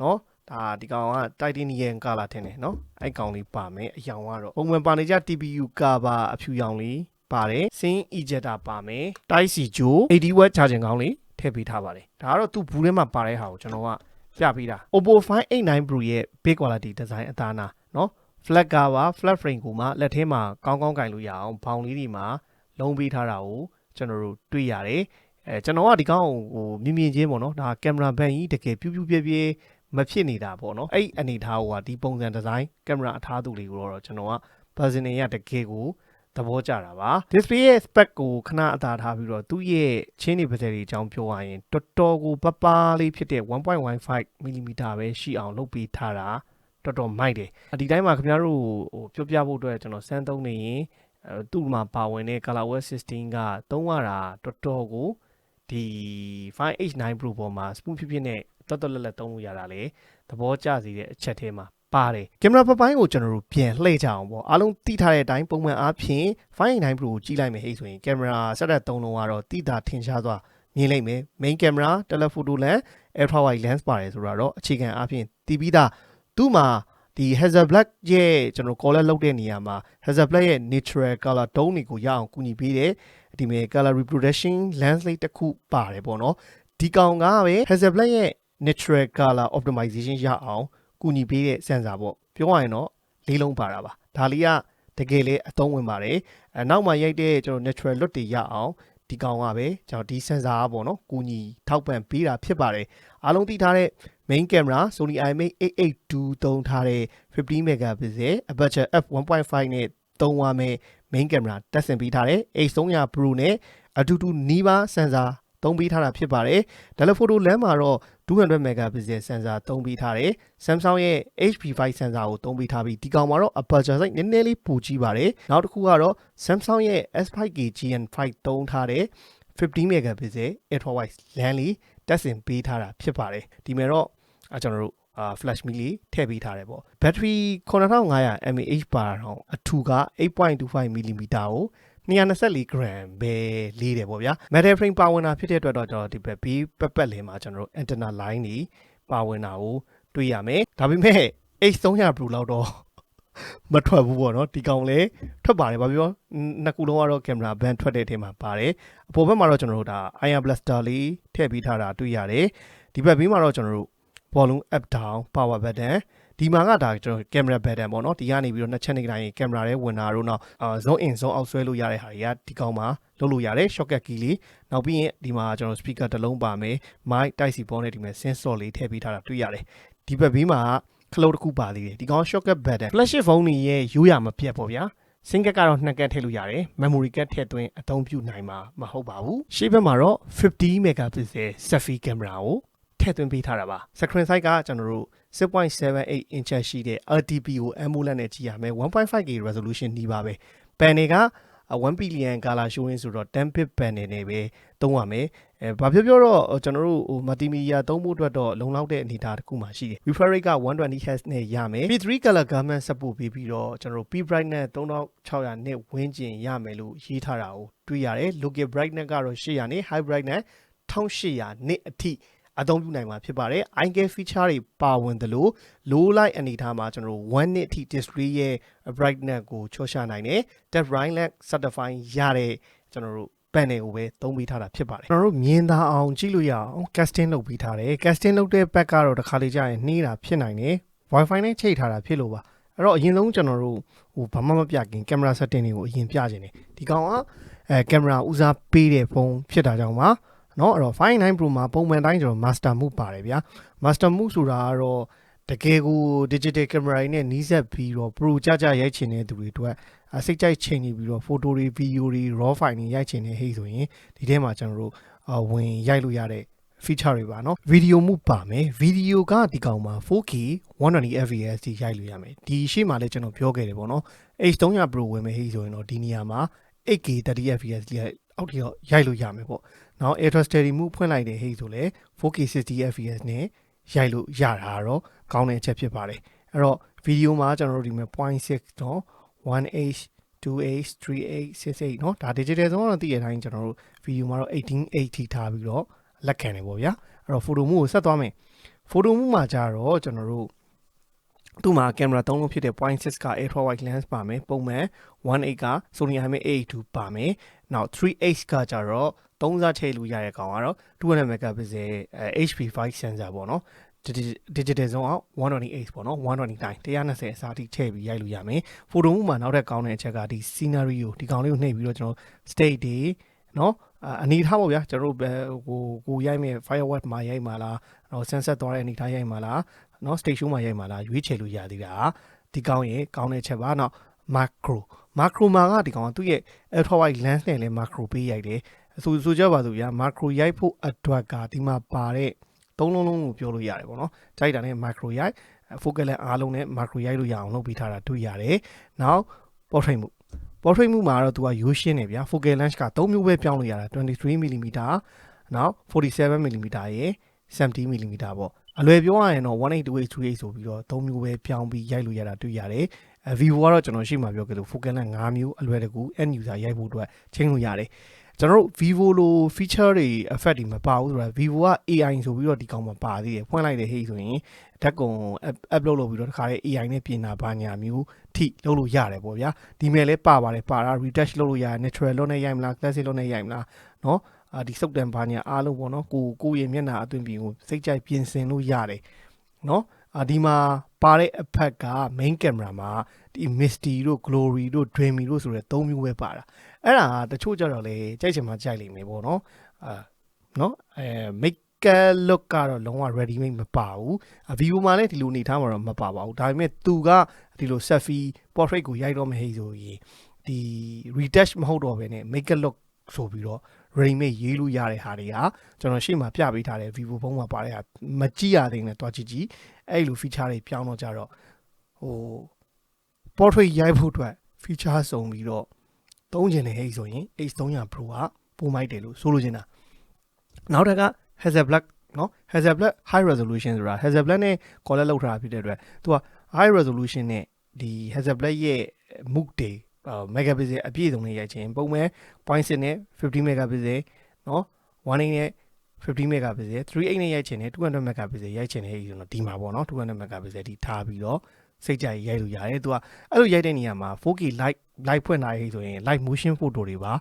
เนาะဒါဒီကောင်က titanium color ထင်တယ်เนาะအဲ့ကောင်လေးပါမယ်အရောင်ကတော့ပုံမှန်ပါနေကြ TPU cover အဖြူရောင်လေးပါတယ် Sin ejector ပါမယ် Type C ဂျို 80W charging ကောင်းလေးထည့်ပေးထားပါတယ်ဒါကတော့သူ့ဘူးထဲမှာပါတဲ့ဟာကိုကျွန်တော်ကပြပေးတာ Oppo 589 Pro ရဲ့ big quality design အသားနာเนาะ flat cover flat frame ကိုမှလက်ထဲမှာကောင်းကင်လို့ရအောင်ဘောင်လေးတွေမှာလုံးပေးထားတာကိုကျွန်တော်တို့တွေ့ရတယ်ကျွန်တော်ကဒီကောင်ကိုမြင်ချင်းပေါ့နော်ဒါကင်မရာဘန်ကြီးတကယ်ပြူပြဲမဖြစ်နေတာပေါ့နော်အဲ့အနေထားဟိုကဒီပုံစံဒီဇိုင်းကင်မရာအထားသူလေးကိုတော့ကျွန်တော်က personal ရတကယ်ကိုသဘောကျတာပါ display ရဲ့ spec ကိုခဏအသာထားပြီးတော့သူ့ရဲ့ချင်းနေပါစေတွေအကြောင်းပြောရရင်တော်တော်ကိုပပလေးဖြစ်တဲ့ 1.15mm ပဲရှိအောင်လုပ်ပေးထားတာတော်တော်မိုက်တယ်ဒီတိုင်းမှာခင်ဗျားတို့ဟိုပြောပြဖို့အတွက်ကျွန်တော်စမ်းသုံးနေရင်သူ့မှာပါဝင်တဲ့ ColorOS 16ကသုံးရတာတော်တော်ကိုဒီ 5H9 Pro ပေါ်မှာ smooth ဖြစ်နဲ့တော်လက်သုံးလို့ရတာလေသဘောကျစေတဲ့အချက်ထဲမှာပါတယ်ကင်မရာပိုင်းကိုကျွန်တော်တို့ပြန်လှည့်ကြအောင်ပေါ့အားလုံးသိထားတဲ့အတိုင်းပုံမှန်အားဖြင့် 5.9 Pro ကိုကြည့်လိုက်မယ်ဟဲ့ဆိုရင်ကင်မရာဆက်တဲ့3လုံးကတော့တိတာထင်ရှားစွာမြင်လိုက်မယ် main camera telephoto lens ultra wide lens ပါတယ်ဆိုတော့အခြေခံအားဖြင့်တီးပြီးသားသူ့မှာဒီ Hasselblad ရဲ့ကျွန်တော် color လောက်တဲ့နေရာမှာ Hasselblad ရဲ့ natural color tone တွေကိုရအောင်ကူညီပေးတယ်ဒီမဲ့ color reproduction lens လေးတစ်ခုပါတယ်ပေါ့နော်ဒီကောင်ကပဲ Hasselblad ရဲ့ natural color optimization ရအောင်ကူညီပေးတဲ့ sensor ပေါ့ပြောရရင်တော့လေးလုံးပါတာပါဒါလေးကတကယ်လေအသုံးဝင်ပါတယ်နောက်မှရိုက်တဲ့ကျွန်တော် natural look တွေရအောင်ဒီကောင်ကပဲကျွန်တော်ဒီ sensor ပေါ့နော်ကူညီထောက်ပံ့ပေးတာဖြစ်ပါတယ်အားလုံးသိထားတဲ့ main camera Sony IMX882 သုံးထားတဲ့15 megapixel aperture f1.5 နဲ့သုံးရမယ် main camera တက်ဆင်ပေးထားတယ် H300 Pro နဲ့အတူတူနီးပါး sensor သုံးပေးထားတာဖြစ်ပါတယ် telephoto lens မှာတော့200 megapixel sensor သုံးပေးထားတယ် Samsung ရဲ့ HP5 sensor ကိုသုံးပေးထားပြီးဒီကောင်မှာတော့ aperture size နည်းနည်းလေးပိုကြီးပါတယ်နောက်တစ်ခုကတော့ Samsung ရဲ့ S5K GN5 သုံးထားတဲ့15 megapixel ultra wide lens လေးတက်ဆင်ပေးထားတာဖြစ်ပါတယ်ဒီမှာတော့ကျွန်တော်တို့flash mid လေးထည့်ပေးထားတယ်ပေါ့ battery 9500 mAh ပါတော့အထူက 8.25 mm ကို224 gram ပဲလေးတယ်ပေါ့ဗျာ metal frame ပါဝင်တာဖြစ်တဲ့အတွက်တော့ကျွန်တော်ဒီဘက်ဘေးပတ်လည်မှာကျွန်တော်တို့ antenna line တွေပါဝင်တာကိုတွေ့ရမယ်ဒါပေမဲ့ H300 Pro လောက်တော့မထွက်ဘူးပေါ့နော်ဒီကောင်လည်းထွက်ပါတယ်ဗာပြောနှစ်ခုလုံးကတော့ camera band ထွက်တဲ့အထက်မှာပါတယ်အပေါ်ဘက်မှာတော့ကျွန်တော်တို့ဒါ iron blaster လေးထည့်ပေးထားတာတွေ့ရတယ်ဒီဘက်ဘေးမှာတော့ကျွန်တော်တို့ volume up down power button ဒီမှာကဒါကျွန်တော် camera button ပေါ့နော်ဒီကနေပြီးတော့နှစ်ချက်နေတိုင်း camera ရဲ့ဝင်တာတို့နောက် zoom in zoom out ဆွဲလို့ရတဲ့ဟာတွေကဒီကောင်မှာလုပ်လို့ရတယ် shortcut key လေးနောက်ပြီးရင်ဒီမှာကျွန်တော် speaker တစ်လုံးပါမယ် mic type C ပေါ်နဲ့ဒီမှာ sensor လေးထည့်ပေးထားတာတွေ့ရတယ်ဒီဘက်ဘေးမှာခလုတ်တစ်ခုပါသေးတယ်ဒီကောင် shortcut button flagship phone တွေရဲ့ရိုးရမပြတ်ပေါ့ဗျာsingle ကတော့2ကတ်ထည့်လို့ရတယ် memory ကတ်ထည့်သွင်းအသုံးပြုနိုင်မှာမဟုတ်ပါဘူးရှေ့ဘက်မှာတော့50 megapixel selfie camera ကိုထည့်သွင်းပေးထားတာပါ screen size ကကျွန်တော်တို့ 6.78 inch ရှိတဲ့ LTPO AMOLED နဲ့ကြည့်ရမယ် 1.5K resolution နီးပါပဲ panel က1 billion color showing ဆိုတော့ 10 bit panel နဲ့ပဲသုံးရမယ်ဘာပြောတော့ကျွန်တော်တို့ multimedia သုံးဖို့အတွက်တော့လုံလောက်တဲ့အနေအထားတစ်ခုမှရှိတယ် refresh rate က 120Hz နဲ့ရမယ် P3 color gamut support ပေးပြီးတော့ကျွန်တော်တို့ peak brightness 3600 နဲ့ဝန်းကျင်ရမယ်လို့ရေးထားတာကိုတွေ့ရတယ် local brightness ကတော့800နဲ့ high brightness 1800 nit အထိအသုံးပြုနိုင်မှာဖြစ်ပါတယ် eye feature တွေပါဝင်တယ်လို့ low light အနေထားမှာကျွန်တော်တို့1 nit အထိ display ရဲ့ brightness ကိုချော့ချနိုင်တယ် depth brightness certify ရတဲ့ကျွန်တော်တို့ panel ကိုပဲသုံးပေးထားတာဖြစ်ပါတယ်ကျွန်တော်တို့မြင်သာအောင်ကြည့်လို့ရအောင် casting လုပ်ပေးထားတယ် casting လုပ်တဲ့ back ကတော့တစ်ခါလေကြာရင်နှေးတာဖြစ်နိုင်တယ် wifi နဲ့ချိန်ထားတာဖြစ်လို့ပါအဲ့တော့အရင်ဆုံးကျွန်တော်တို့ဘာမှမပြခင် camera setting တွေကိုအရင်ပြခြင်းတယ်ဒီကောင်ကcamera ဦးစားပေးတဲ့ဖုန်းဖြစ်တာကြောင့်ပါနော်အဲ့တော့ 5.9 Pro မှာပုံမှန်တိုင်းကျွန်တော် master move ပါတယ်ဗျာ master move ဆိုတာကတော့တကယ်ကို digital camera နဲ့နီးစပ်ပြီးတော့ pro ကြရိုက်ချင်တဲ့သူတွေအတွက်စိတ်ကြိုက်ချိန်နေပြီးတော့ photo တွေ video တွေ raw file တွေရိုက်ချင်တဲ့ဟိဆိုရင်ဒီထဲမှာကျွန်တော်တို့ဝင်ရိုက်လို့ရတဲ့ feature တွေပါနော် video move ပါမယ် video ကဒီကောင်မှာ 4K 120fps ထိရိုက်လို့ရမယ်ဒီရှေ့မှာလည်းကျွန်တော်ပြောခဲ့တယ်ပေါ့နော် H300 Pro ဝင်မယ်ဟိဆိုရင်တော့ဒီနေရာမှာ 8K 30fps ထိအောက်ထိတော့ရိုက်လို့ရမယ်ပေါ့နောက် Ultra Steady Move ဖွင့်လိုက်တဲ့ဟိဆိုလဲ 4K 60fps နဲ့ရိုက်လို့ရတာတော့ကောင်းတဲ့အချက်ဖြစ်ပါတယ်အဲ့တော့ video မှာကျွန်တော်တို့ဒီမှာ 0.6 တော့ 1h 2h 3h 6h เนาะဒါ digital ဆိုတော့တည့်ရတိုင်းကျွန်တော်တို့ video မှာတော့ 18h ထိထားပြီးတော့လက်ခံတယ်ပေါ့ဗျာအဲ့တော့ photo move ကိုဆက်သွားမယ် photo move မှာကြတော့ကျွန်တော်တို့သူ့မှာ camera 3လုံးဖြစ်တဲ့ 0.6 က ultra wide lens ပါမယ်ပုံမှန် 1.8 က Sony IMX882 ပါမယ်နောက် 3h ကကြတော့3စားချိန်လို့ရတဲ့ကောင်ကတော့200 megapixel HP5 sensor ပေါ့နော် digital zoom out 128 ပေါ့နော်129 120အစားထိထည့်ပြီးရိုက်လို့ရမယ် photo move မှာနောက်ထပ်ကောင်းတဲ့အချက်ကဒီ scenery ကိုဒီကောင်လေးကိုနှိပ်ပြီးတော့ကျွန်တော် state တွေနော်အနေထားပေါ့ဗျာကျွန်တော်တို့ကိုရိုက်မဲ့ firework မှာရိုက်မှာလားနော် sunset သွားတဲ့အနေထားရိုက်မှာလားနော် stage show မှာရိုက်မှာလားရွေးချယ်လို့ရသေးတာဒီကောင်ရဲ့ကောင်းတဲ့ချက်ပါနော် macro မှာကဒီကောင်ကသူ့ရဲ့ ultra wide lens နဲ့လည်း macro ပေးရိုက်တယ်ဆိုကြပါစို့ဗျာ macro ရိုက်ဖို့အတွက်ကဒီမှာပါတဲ့သုံးလုံးလုံးကိုပြောလို့ရတယ်ပေါ့နော်ကြိုက်တာနဲ့ macro ရိုက် focal length အားလုံးနဲ့ macro ရိုက်လို့ရအောင်လုပ်ပေးထားတာတွေ့ရတယ်နောက် portrait move မှာတော့သူကရိုးရှင်းနေဗျာ focal length က3မျိုးပဲပြောင်းလို့ရတာ 23mm နောက် 47mm ရယ် 70mm ပေါ့အလွယ်ပြောရရင်တော့ 182h 3h ဆိုပြီးတော့3မျိုးပဲပြောင်းပြီးရိုက်လို့ရတာတွေ့ရတယ်Vivo ကတော့ကျွန်တော်ရှေ့မှာပြောခဲ့လို့ focal length 5မျိုးအလွယ်တကူ end user ရိုက်ဖို့အတွက်ချိန်လို့ရတယ်ကျွန်တော်တို့ Vivo လို feature တွေ effect တွေမပါဘူးဆိုတာ Vivo က AI ဆိုပြီးတော့ဒီကောင်မှာပါသေးတယ်ဖွင့်လိုက်တဲ့ဟိဆိုရင်ဓာတ်ကုံ upload လုပ်ပြီးတော့တခါလေ AI နဲ့ပြင်တာဘာညာမျိုးထိလုပ်လို့ရတယ်ပေါ့ဗျာဒီမဲ့လဲပါတာ retouch လုပ်လို့ရတယ် natural လုပ်နေရိုက်မလား classic လုပ်နေရိုက်မလားเนาะဒီစုပ်တန်ဘာညာအားလုံးပေါ့နော်ကိုရဲ့မျက်နှာအသွင်ပြင်ကိုစိတ်ကြိုက်ပြင်ဆင်လို့ရတယ်เนาะဒီမှာပါတဲ့အဖက်က main camera မှာဒီ misty တို့ glory တို့ dreamy တို့ဆိုတဲ့၃မျိုးပဲပါတာအဲ့ဒါတချို့ကြတော့လေကြိုက်ချင်မှကြိုက်လိမ့်မယ်ပေါ့နော်make makeup look ကတော့လုံးဝ ready made မပါဘူး Vivo မှာလည်းဒီလိုအနေထားမှာတော့မပါပါဘူးဒါပေမဲ့သူကဒီလို selfie portrait ကိုရိုက်တော့မဟိဆိုရင်ဒီ retouch မဟုတ်တော့ဘဲနဲ့ makeup look ဆိုပြီးတော့ ready made ရေးလို့ရတဲ့ဟာတွေကကျွန်တော်ရှေ့မှာပြပေးထားတဲ့ Vivo ဖုန်းမှာပါတဲ့ဟာမကြည့်ရသေးနဲ့တွားကြည့်အဲ့လို feature တွေပြောင်းတော့ကြတော့ဟို portrait ရိုက်ဖို့အတွက် feature စုံပြီးတော့သုံးချင်တဲ့ဟိဆိုရင် H300 Pro ကပိုမိုက်တယ်လို့ဆိုလိုချင်တာနောက်တစ်ခါ Hasselblad နော် Hasselblad high resolution ဆိုတာ Hasselblad နဲ့ collab လုပ်ထားတာဖြစ်တဲ့အတွက်သူက high resolution နဲ့ဒီ Hasselblad ရဲ့ MOOC တွေmegapixel အပြည့်စုံနဲ့ရိုက်ခြင်းပုံမှန် 0.6 နဲ့50 megapixel နော်1.8နဲ့50 megapixel 3.8နဲ့ရိုက်ခြင်းနဲ့200 megapixel ရိုက်ခြင်းနဲ့ဆိုတော့ဒီမှာပေါ့နော်200 megapixel ဒီထားပြီးတော့စိတ်ကြိုက်ရိုက်လို့ရတယ်သူကအဲ့လိုရိုက်တဲ့နေရာမှာ 4K light ဖွင့်ထားရေးဆိုရင် light motion photo တွေပါ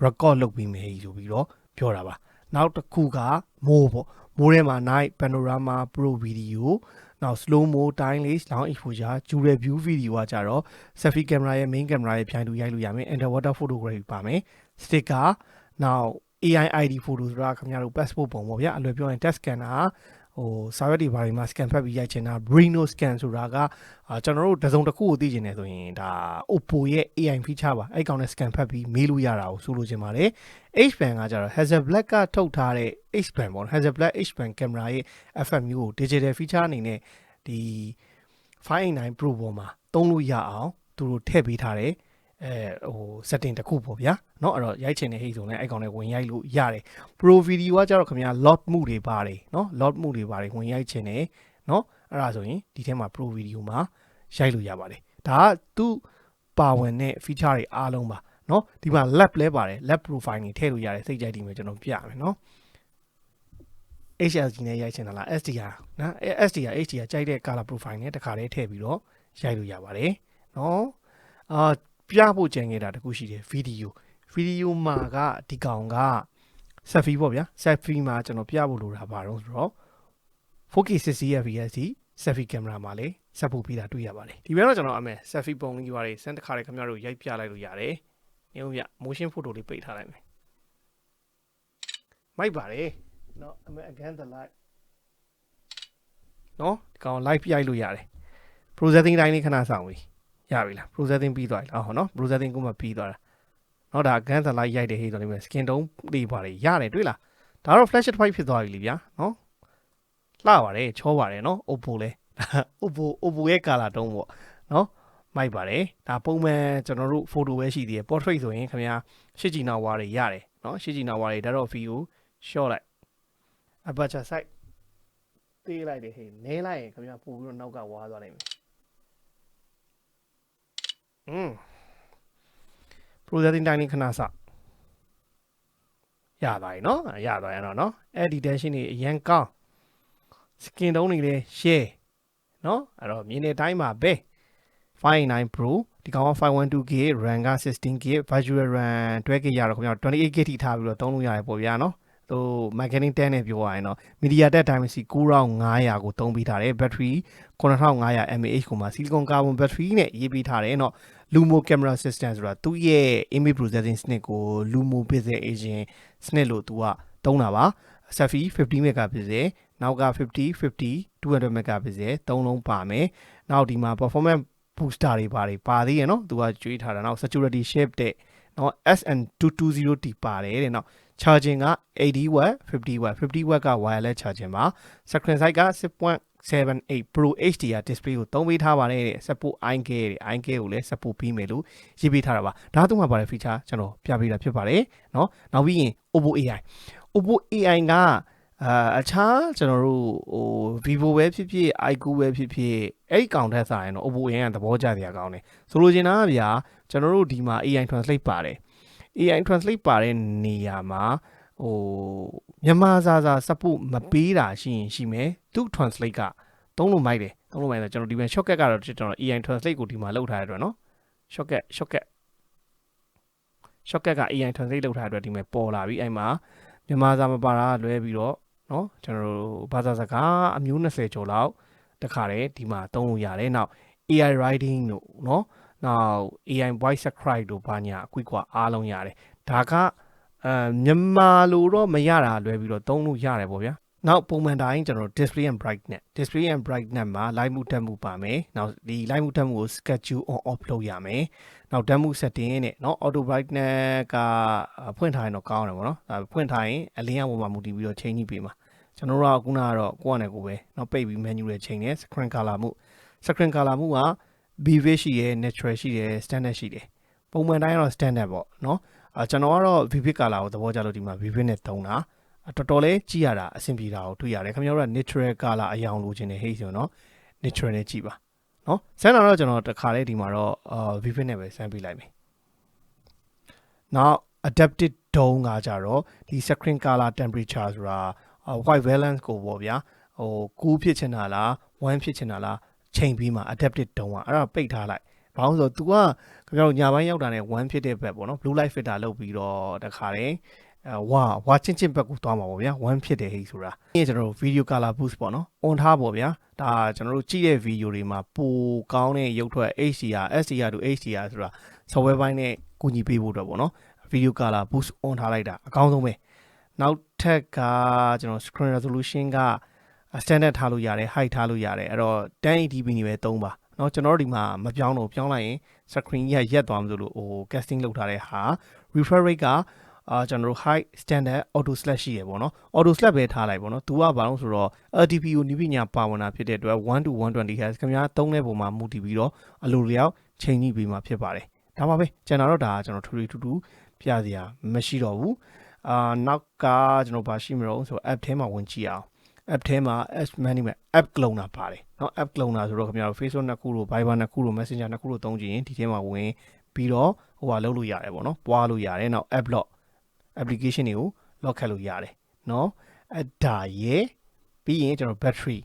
record လုပ်ပြီးမယ်ဆိုပြီးတော့ပြောတာပါနောက်တစ်ခုက more ပေါ့ more ထဲမှာ night panorama pro video နောက် slow mo time lapse long exposure dual view video ကကြတော့ selfie camera ရဲ့ main camera ရဲ့ဖြိုင်းတူရိုက်လို့ရမယ် underwater photography ပါမယ် sticker နောက် AI ID photo ဆိုတာခင်ဗျားတို့ passport ပုံပေါ့ဗျာအလွယ်ပြောရင် test scanner ဟိုစာရွက်တွေဘာတွေမှာ scan ဖတ်ပြီးရိုက်ချင်တာ Brino scan ဆိုတာကကျွန်တော်တို့တစ်စုံတစ်ခုကိုသိချင်တယ်ဆိုရင်ဒါ Oppo ရဲ့ AI feature ပါအဲ့ကောင်နဲ့ scan ဖတ်ပြီးမေးလို့ရတာကိုဆိုလိုချင်ပါတယ် H band ကကြတော့ Hasselblad ကထုတ်ထားတဲ့ H band ပေါ့ Hasselblad H band camera ရဲ့ FMU ကို digital feature အနေနဲ့ဒီ 589 Pro ပေါ်မှာသုံးလို့ရအောင်သူတို့ထည့်ပေးထားတယ်ဟို setting တစ်ခုပေါ့ဗျာเนาะအဲ့တော့ရိုက်ချင်တဲ့ဟိတ်ဆိုလဲအဲ့ကောင်နဲ့ဝင်ရိုက်လို့ရတယ် Pro video ကကြတော့ခင်ဗျာ lot မှုတွေပါတယ်เนาะ lot မှုတွေပါတယ်ဝင်ရိုက်ချင်တယ်เนาะအဲ့ဒါဆိုရင်ဒီထဲမှာ Pro video မှာရိုက်လို့ရပါတယ်ဒါကသူ့ပါဝင်တဲ့ feature တွေအားလုံးပါเนาะဒီမှာ lab လဲပါတယ် lab profile တွေထည့်လို့ရတယ်စိတ်ကြိုက်ဒီမှာကျွန်တော်ပြမယ်เนาะ HLG နဲ့ရိုက်ချင်တာလား SDR နော် SDR HDR ကြိုက်တဲ့ color profile နဲ့တခါလေးထည့်ပြီးတော့ရိုက်လို့ရပါတယ်เนาะပြဖို့ကြံခဲ့တာတခုရှိတယ်ဗီဒီယိုမှာကဒီကောင်က selfie ပေါ့ဗျာ selfie မှာကျွန်တော်ပြဖို့လိုတာပါတော့ဆိုတော့ 4K 60 fps selfie camera မှာလေဆက်ဖို့ပြီးတာတွေ့ရပါတယ်ဒီဘက်တော့ကျွန်တော်အမေ selfie ပုံလေးပါတယ်စမ်းတစ်ခါလေးခင်ဗျားတို့ရိုက်ပြလိုက်လို့ရတယ်နေဦးဗျ motion photo လေးပိတ်ထားလိုက်မယ်မိုက်ပါတယ်เนาะအမေ again the light เนาะဒီကောင် live ပြိုက်လို့ရတယ် processing တိုင်းလေးခဏဆောင်ပြီရပြီလား processing ပြီးသွားပြီလားဟောနော် processing ကိုမှပြီးသွားတာနောက်ဒါ gun စလိုက်ရိုက်တဲ့ဟေးဆိုနေမယ် skin tone လေးပါတယ်ရတယ်တွေ့လားဒါတော့ flash white ဖြစ်သွားပြီလीဗျာနော်လှပါတယ်ချောပါတယ်နော် Oppo လဲ Oppo ရဲ့ color tone ပေါ့နော်မိုက်ပါတယ်ဒါပုံမှန်ကျွန်တော်တို့ photo ပဲရှိသေးတယ် portrait ဆိုရင်ခင်ဗျာရှစ်ကြည်နာဝါတွေရတယ်နော်ရှစ်ကြည်နာဝါတွေဒါတော့ view ကို short လိုက် aperture size သေးလိုက်တယ်ဟေးနဲလိုက်ရင်ခင်ဗျာပို့ပြီးတော့နောက်ကဝါသွားနိုင်မယ်processing time ခဏစရသွားပြီเนาะရသွားရင်တော့เนาะအဲ့ဒီ tension တွေအရင်ကောင်း skin tone တွေလည်း share เนาะအဲ့တော့မြင်တဲ့တိုင်းမှာပဲ 589 Pro ဒီကောင်က 512GB RAM က 16GB virtual RAM 12GB ရတော့ခင်ဗျာ 28GB ထိထားပြီးတော့သုံးလို့ရတယ်ပေါ့ဗျာเนาะဟို marketing 10နဲ့ပြောရရင်တော့ MediaTek Dimensity 9500ကိုသုံးပေးထားတယ် battery 9500 mAh ကိုမှ silicon carbon battery နဲ့ရေးပေးထားတယ်เนาะ Lumo camera system ဆိုတာသူ့ရဲ့ image processing စနစ်ကို Lumo pixel agent စနစ်လို့သူကသုံးတာပါ selfie 50 megapixel နောက်က50 200 megapixel သုံးလုံးပါမယ်နောက်ဒီမှာ performance booster တွေပါသေးရနော်သူကကျွေးထားတာနောက် security shape တဲ့နော် SN220T ပါတယ်တဲ့နော် charging က 80W 50W 50W က wireless charging ပါ screen size က 6.78 Pro HDR display ကိုသုံးပေးထားပါတယ်တဲ့ support IK တဲ့ IK ကိုလည်း support ပြီးမယ်လို့ရေးပေးထားတာပါဒါသူ့မှာပါတဲ့ feature ကျွန်တော်ပြပေးတာဖြစ်ပါတယ်နော်နောက်ပြီးရင် Oppo AI ကအခြားကျွန်တော်တို့ဟို Vivo ပဲဖြစ်ဖြစ် iQOO ပဲဖြစ်ဖြစ်အဲ့ဒီကောင်ထက်စာရင်တော့ Oppo AI ကသဘောကျစရာကောင်းတယ်ဆိုလိုချင်တာကဗျာကျွန်တော်တို့ဒီမှာ AI translate ပါတယ် AI translate ပါတဲ့နေရာမှာဟိုမြန်မာစာ support မပေးတာရှိရင်ရှိမယ်သူ translate ကသုံးလို့မိုက်တယ်ကျွန်တော်ဒီမှာ shortcut ကတော့ကျွန်တော် AI translate ကိုဒီမှာလောက်ထားရတဲ့အတွက်နော် shortcut က AI translate လောက်ထားတဲ့အတွက်ဒီမှာပေါ်လာပြီအဲ့မှာမြန်မာစာမပါတာလွဲပြီးတော့နော်ကျွန်တော်တို့ဘာသာစကားအမျိုး20ကျော်လောက်တခါတည်းဒီမှာသုံးလို့ရတယ်နောက် AI writing တို့နော်နောက် AI voice script တို့ဘာညာအကွိကွာအားလုံးရတယ်ဒါကမြန်မာလိုတော့မရတာလွဲပြီးတော့သုံးလို့ရတယ်ပေါ့ဗျာ နောက်ပုံမှန်တိုင်းကျွန်တော် display and brightness မှာ light မှုတက်မှုပါမယ်နောက်ဒီ light မှုတက်မှုကို schedule on off လုပ်ရမယ်နောက်တက်မှု setting နဲ့เนาะ auto brightness ကဖွင့်ထားရင်တော့ကောင်းတယ်ပေါ့နော်ဒါဖွင့်ထားရင်အလင်းရောင်ပေါ်မှာမူတည်ပြီးတော့ချိန်ကြည့်ပေးမှာကျွန်တော်တို့ကခုနကတော့ကိုယ့်အနေကိုပဲเนาะပိတ်ပြီး menu တွေချိန်နေ screen color မှုက vivid ရှိရယ် natural ရှိရယ် standard ရှိတယ်ပုံမှန်တိုင်းကတော့ standard ပေါ့เนาะကျွန်တော်ကတော့ vivid color ကိုသဘောကျလို့ဒီမှာ vivid နဲ့သုံးတာတော်တော်လေးကြည့်ရတာအဆင်ပြေတာကိုတွေ့ရတယ်ခင်ဗျားတို့က natural color အယောင်လိုချင်တယ်ဟေ့ဆိုတော့ natural နဲ့ကြည့်ပါเนาะစမ်းတာတော့ကျွန်တော်တစ်ခါလေးဒီမှာတော့ vivid နဲ့ပဲစမ်းပြလိုက်မယ်နောက် adaptive tone ကကြတော့ဒီ screen color temperature ဆိုတာ white balance ကိုပေါ့ဗျာဟိုcool ဖြစ်ချင်တာလား warm ဖြစ်ချင်တာလားချိန်ပြီးမှ adaptive tone အဲ့ဒါပိတ်ထားလိုက်ဘာလို့ဆိုတော့ तू ကခင်ဗျားတို့ညာပိုင်းရောက်တာနဲ့ warm ဖြစ်တဲ့ဘက်ပေါ့နော် blue light filter လုပ်ပြီးတော့တခါလေးဝါချင်းဘက်ကိုသွားမှာပေါ့ဗျာ one ဖြစ်တယ်ဟိဆိုတာဒီကျွန်တော်တို့ video color boost ပေါ့နော် on ထားပေါ့ဗျာဒါကျွန်တော်တို့ကြည့်တဲ့ video တွေမှာပိုကောင်းတဲ့ရုပ်ထွက် HDR SDR to HDR ဆိုတာ software ဘိုင်းနဲ့ကူညီပေးဖို့အတွက်ပေါ့နော် video color boost on ထားလိုက်တာအကောင်းဆုံးပဲနောက်ထပ်ကကျွန်တော် screen resolution က standard ထားလို့ရတယ် height ထားလို့ရတယ်အဲ့တော့ 1080p နေပဲသုံးပါเนาะကျွန်တော်တို့ဒီမှာမပြောင်းတော့ပြောင်းလိုက်ရင် screen ကြီးရက်သွားမှဆိုလို့ဟို casting လုပ်ထားတဲ့ဟာ refresh rate ကကျွန်တော်တို့ high standard auto slash ရှိရပေါ့နော် auto slash ပဲထားလိုက်ပေါ့နော်သူကဘာလို့ဆိုတော့ LTP ကိုနိပညာပါဝင်တာဖြစ်တဲ့အတွက်1 to 120 Hz ခင်ဗျားသုံးတဲ့ပုံမှာမူတည်ပြီးတော့အလိုလျောက်ချိန်ကြည့်ပေးမှာဖြစ်ပါတယ်ဒါပါပဲကျွန်တော်တို့ဒါကျွန်တော်ထူပြစရာမရှိတော့ဘူးနောက်ကကျွန်တော်ဗာရှိမလို့ဆို app ထဲမှာဝင်ကြည့်အောင် app ထဲမှာ app cloner ပါတယ်เนาะ app cloner ဆိုတော့ခင်ဗျားတို့ Facebook နှစ်ခုတို့ Viber နှစ်ခုတို့ Messenger နှစ်ခုတို့သုံးကြည့်ရင်ဒီထဲမှာဝင်ပြီးတော့ဟိုဟာလုပ်လို့ရတယ်ပေါ့နော်ပွားလို့ရတယ်နောက် app lock application တွေကို lock ခတ်လို့ရတယ်เนาะအဲ့ဒါရဲ့ပြီးရင်ကျွန်တော် battery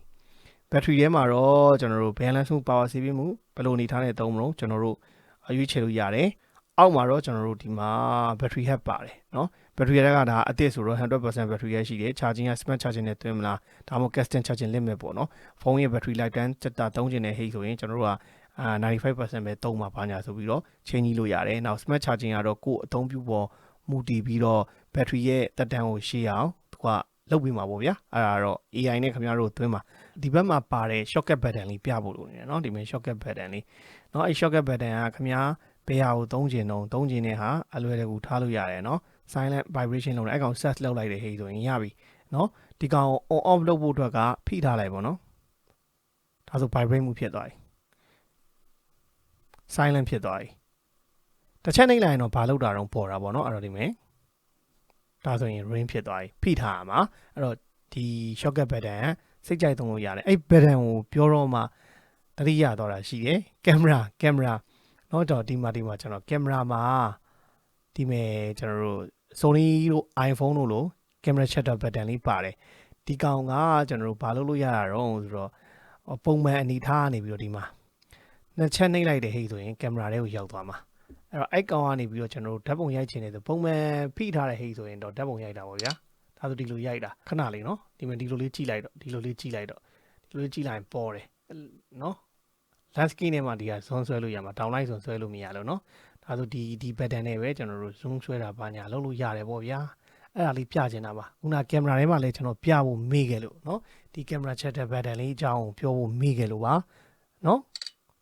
ထဲမှာတော့ကျွန်တော်တို့ balance မှု power saving မှုဘယ်လိုအနေထားနဲ့သုံးမလို့ကျွန်တော်တို့ရွေးချယ်လို့ရတယ်အောက်မှာတော့ကျွန်တော်တို့ဒီမှာ battery health ပါတယ်เนาะ battery ကဒါအသစ်ဆိုတော့ 100% battery ရရှိတယ် charging က smart charging နဲ့သွင်းမလားဒါမှမဟုတ် custom charging limit ပေါ့เนาะဖုန်းရဲ့ battery lifetime စက်တာသုံးချင်တဲ့ဟိဆိုရင်ကျွန်တော်တို့က95% ပဲသုံးမှာပါညာဆိုပြီးတော့ချိန်ကြည့်လို့ရတယ်နောက် smart charging ကတော့ကိုယ်အသုံးပြုပေါ်မူတည်ပြီးတော့ battery ရဲ့တက်တန်းကိုရှေ့အောင်သူကလုပ်ပြီးမှာပေါ့ဗျာအဲ့ဒါတော့ AI နဲ့ခင်ဗျားတို့သွင်းမှာဒီဘက်မှာပါတဲ့ shortcut button လေးပြဖို့လို့နေတယ်เนาะဒီမှာ shortcut button လေးเนาะအဲ့ shortcut button ကခင်ဗျားဘယ်ဟာကိုသုံးကျင်တဲ့ဟာအလွယ်တကူထားလို့ရတယ်เนาะ silent vibration လုပ်တယ်အဲ့ကောင် set လုပ်လိုက်တယ်ဟေ့ဆိုရင်ရပြီเนาะဒီကောင် on off လုပ်ဖို့အတွက်ကဖိထားလိုက်ပေါ့เนาะဒါဆို vibrate မှုဖြစ်သွားပြီ silent ဖြစ်သွားပြီတစ်ချက်နှိပ်လိုက်ရင်တော့ဘာလုပ်တာတော့ပေါ်တာပေါ့เนาะအဲ့တော့ဒီမယ်ဒါဆိုရင် ring ဖြစ်သွားပြီဖိထားရမှာအဲ့တော့ဒီ shortcut button စိတ်ကြိုက်သုံးလို့ရတယ်အဲ့ button ကိုပြောတော့မှတတိယတော့တာရှိတယ် camera เนาะတော့ဒီမှာကျွန်တော် camera မှာဒီမဲ့ကျွန်တော်တို့ Sony တို့ iPhone တို့လို့ camera shutter button လေးပါတယ်ဒီကောင်ကကျွန်တော်တို့ဘာလုပ်လို့ရတာတော့ဆိုတော့ပုံမှန်အနေထားကနေပြီးတော့ဒီမှာနှစ်ချက်နှိပ်လိုက်တဲ့ဟိဆိုရင် camera တွေကိုရောက်သွားမှာအဲ့တော့အဲ့ကောင်ကနေပြီးတော့ကျွန်တော်တို့ဓာတ်ပုံရိုက်ချင်တယ်ဆိုပုံမှန်ဖိထားတဲ့ဟိဆိုရင်တော့ဓာတ်ပုံရိုက်တာပေါ့ဗျာဒါဆိုဒီလိုရိုက်တာခဏလေးเนาะဒီမှာဒီလိုလေးကြည့်လိုက်တော့ဒီလိုလေးကြည့်လိုက်ရင်ပေါ်တယ်เนาะ landscape နဲ့မှဒီက zoom ဆွဲလို့ရမှာ downlight ဆွဲလို့မရလို့เนาะဒါဆိုဒီ button နဲ့ပဲကျွန်တော်တို့ zoom ဆွဲတာပါညာလုပ်လို့ရတယ်ပေါ့ဗျာအဲ့ဒါလေးပြချင်တာပါခုနကင်မရာထဲမှာလည်းကျွန်တော်ပြဖို့မေ့ခဲ့လို့เนาะဒီ camera shutter button လေးအကြောင်းပြောဖို့မေ့ခဲ့လို့ပါเนาะ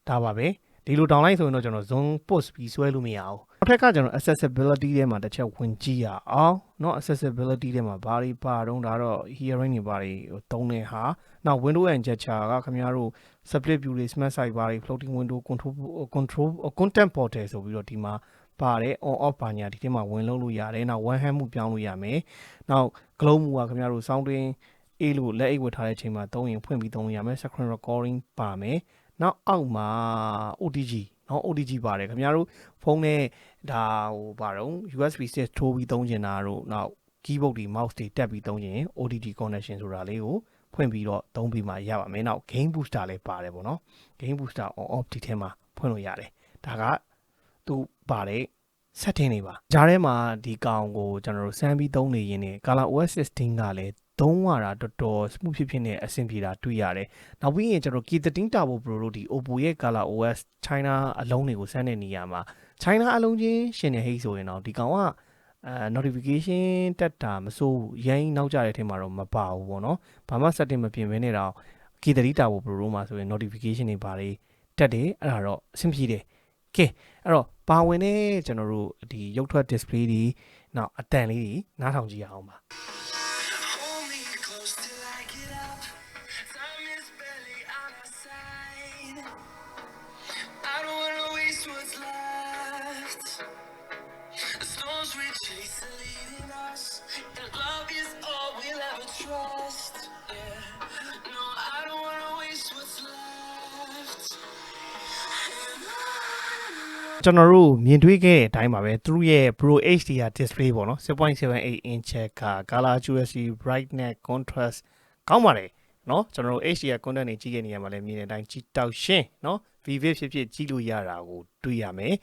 ဒါပါပဲဒီလို downlight ဆိုရင်တော့ကျွန်တော် zoom post ပြီးဆွဲလို့မရအောင်နောက်ထပ်ကကျွန်တော် accessibility ထဲမှာတစ်ချက်ဝင်ကြည့်ရအောင်เนาะ accessibility ထဲမှာဘာတွေပါတော့ဒါတော့ hearing တွေဘာတွေတုံးနေဟာနောက် window and gesture ကခင်ဗျားတို့ split view တွေ smart size ဘာတွေ floating window control content portal ဆိုပြီးတော့ဒီမှာပါတယ် on off ပါညာဒီထဲမှာဝင်လို့ရတယ်နောက် one hand မှုပြောင်းလို့ရမယ်နောက် glow မှုကခင်ဗျားတို့ sound တွင်းအေးလို့လက်အိတ်ဝတ်ထားတဲ့အချိန်မှာသုံးရင်ဖွင့်ပြီးသုံးလို့ရမယ် screen recording ပါမယ်နောက်အောက်မှာ OTG เนาะ OTG ပါတယ်ခင်ဗျားတို့ဖုန်းနဲ့ဒါဟိုဘာတော့ USB stick ထိုးပြီးသုံးကျင်တာတို့နောက် keyboard တွေ mouse တွေတက်ပြီးသုံးကျင် OTG connection ဆိုတာလေးကိုဖွင့်ပြီးတော့သုံးပြီးမှရပါမယ်နောက် game booster လည်းပါတယ်ပေါ့နော် game booster on off ဒီထဲမှာဖွင့်လို့ရတယ်ဒါကသူပါတယ် setting တွေပါဂျားထဲမှာဒီကောင်ကိုကျွန်တော်တို့စမ်းပြီးသုံးနေရင်းနဲ့ Color OS 16 ကလည်းသုံးရတာတော်တော် smooth ဖြစ်နေအဆင်ပြေတာတွေ့ရတယ်နောက်ပြီးရင်ကျွန်တော် K13 Turbo Pro တို့ဒီ Oppo ရဲ့ Color OS China အလုံးတွေကိုစမ်းတဲ့နေရာမှာ China အလုံးချင်းရှင်နေဟိဆိုရင်တော့ဒီကောင်က notification တက်တာမစိုးဘူးရိုင်းနောက်ကြတဲ့အထင်မှာတော့မပါဘူးပေါ့နော်ဘာမှ setting မပြင်ဘဲနဲ့တော့ကီတရီတာဖို့ Pro မှာဆိုရင် notification တွေပါလေတက်တယ်အဲ့ဒါတော့အဆင်ပြေတယ်ကဲအဲ့တော့ပါဝင်တဲ့ကျွန်တော်တို့ဒီရုပ်ထွက် display တွေနောက်အတန်လေးတွေနားထောင်ကြည့်အောင်ပါ ကျွန်တော်တို့မြင်တွေ့ခဲ့တဲ့အတိုင်းပါပဲသူတို့ရဲ့ Pro HDR display ပေါ့နော် 6.78 inch က color accuracy brightness contrast ကောင်းပါတယ်နော်ကျွန်တော်တို့ HDR content တွေကြည့်ခဲ့နေရမှာလည်းမြင်တဲ့အတိုင်းကြည့်တောက်ရှင်းနော် vivid ဖြစ်ဖြစ်ကြည့်လို့ရတာကိုတွေ့ရမယ်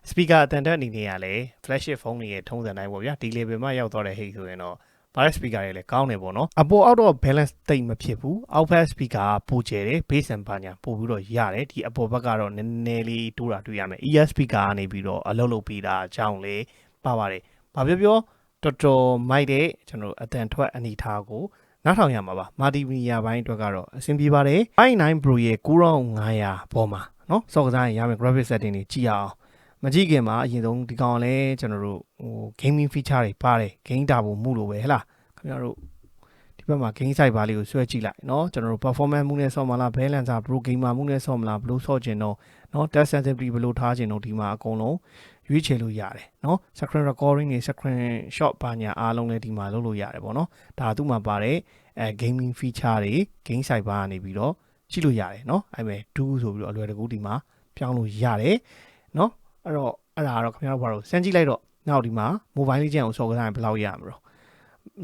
speaker အတန်တက်အနေနဲ့ကလည်း flagship phone တွေရဲ့ထုံးစံတိုင်းပေါ့ဗျာဒီ level မှာရောက်သွားတဲ့ဟိတ်ဆိုရင်တော့ဘာလဲ speaker တွေလည်းကောင်းတယ်ပေါ့နော်အပေါ်အောက်တော့ balance တိတ်မဖြစ်ဘူးအောက်ဖက် speaker ပိုကျယ်တယ် bass and ဘာညာပို့ပြီးတော့ရတယ်ဒီအပေါ်ဘက်ကတော့နည်းနည်းလေးတိုးတာတွေ့ရမယ် ear speaker ကနေပြီးတော့အလုပ်လုပ်ပေးတာအကြောင်းလေးပါပါတယ်ဘာပြောပြောတော်တော်မိုက်တဲ့ကျွန်တော်အတန်ထွက်အနေထားကိုနားထောင်ရမှာပါ multimedia ဘိုင်းအတွက်ကတော့အဆင်ပြေပါတယ် i9 Pro ရဲ့9500ပေါ်မှာနော်စော့ကစားရင်ရမယ် graphic setting တွေကြည့်အောင်မကြည့်ခင်မှာအရင်ဆုံးဒီကောင်လည်းကျွန်တော်တို့gaming feature တွေပါတယ် game တာဖို့မှုလို့ပဲဟဲ့လားခင်ဗျားတို့ဒီဘက်မှာ game site ဘာလေးကိုဆွဲကြည့်လိုက်เนาะကျွန်တော်တို့ performance မှုနဲ့ဆော့မလား balance pro gamer မှုနဲ့ဆော့မလားဘယ်လိုဆော့ကျင်တော့เนาะ touch sensitivity ဘယ်လိုထားကျင်တော့ဒီမှာအကုန်လုံးရွေးချယ်လို့ရတယ်เนาะ screen recording တွေ screen shot ဘာညာအားလုံးလည်းဒီမှာလုပ်လို့ရတယ်ပေါ့เนาะဒါသူ့မှာပါတဲ့ gaming feature တွေ game site ဘာကနေပြီးတော့ကြည့်လို့ရတယ်เนาะအဲ့မဲ့ do ဆိုပြီးတော့အလွယ်တကူဒီမှာပြောင်းလို့ရတယ်เนาะအဲ့တော့အဲ့ဒါကတော့ခင်ဗျားတို့ဘာလို့စမ်းကြည့်လိုက်တော့နောက်ဒီမှာ mobile legend ကိုဆော့ကစားရင်ဘယ်လောက်ရမလို့